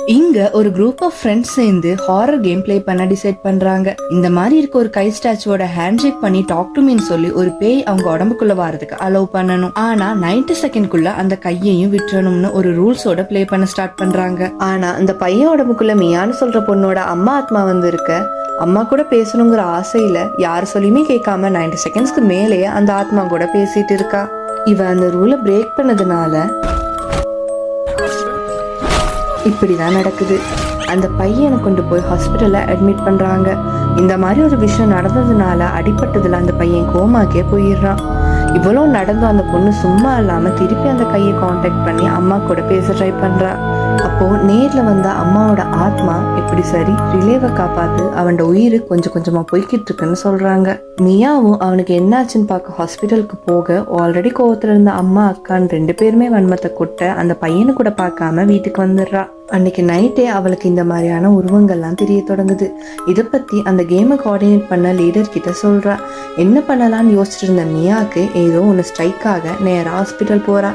இங்க ஒரு group of friends சேர்ந்து ஹாரர் கேம் ப்ளே பண்ண டிசைட் பண்றாங்க. இந்த மாதிரி இருக்க ஒரு கை ஸ்டாச்சுவோட ஹேண்ட் ஷேக் பண்ணி டாக் டு மீன்னு சொல்லி ஒரு பேய் அவங்க உடம்புக்குள்ள வரதுக்கு அலோவ் பண்ணணும். ஆனா 90 செகண்ட்குள்ள அந்த கையையும் விட்டுறணும்னு ஒரு ரூல்ஸோட ப்ளே பண்ண ஸ்டார்ட் பண்றாங்க. ஆனா அந்த பையன் உடம்புக்குள்ள மியான்னு சொல்ற பொண்ணோட அம்மா ஆத்மா வந்து இருக்க அம்மா கூட பேசணுங்கிற ஆசையில யார் சொல்லியுமே கேட்காம 90 செகண்ட்ஸ்க்கு மேலேயே அந்த ஆத்மா கூட பேசிட்டு இருக்கா. இவ அந்த ரூலை பிரேக் பண்ணதுனால இப்படிதான் நடக்குது. அந்த பையனை கொண்டு போய் ஹாஸ்பிட்டல்ல அட்மிட் பண்றாங்க. இந்த மாதிரி ஒரு விஷயம் நடந்ததுனால அடிபட்டதுல அந்த பையன் கோமாக்கே போயிடுறான். இவ்வளோ நடந்தும் அந்த பொண்ணு சும்மா இல்லாம திருப்பி அந்த கையை காண்டாக்ட் பண்ணி அம்மா கூட பேச ட்ரை பண்றா. அப்போ நேர்ல வந்த அம்மாவோட ஆத்மா இப்படி சரி ரிலேவை காப்பாத்து அவனோட உயிர் கொஞ்சம் கொஞ்சமா போய்கிட்டு இருக்குன்னு சொல்றாங்க. மியாவும் அவனுக்கு என்னாச்சுன்னு பார்க்க ஹாஸ்பிட்டலுக்கு போக ஆல்ரெடி கோவத்துல இருந்த அம்மா அக்கான்னு 2 பேருமே வன்மத்தை கொட்ட அந்த பையனை கூட பார்க்காம வீட்டுக்கு வந்துடுறா. அன்னைக்கு நைட்டே அவளுக்கு இந்த மாதிரியான உருவங்கள்லாம் தெரிய தொடங்குது. இதை பத்தி அந்த கேமை கோஆர்டினேட் பண்ண லீடர் கிட்ட சொல்றா. என்ன பண்ணலாம்னு யோசிச்சுட்டு இருந்த மியாவுக்கு ஏதோ ஒன்று ஸ்ட்ரைக் ஆக நேரா ஹாஸ்பிட்டல் போறா.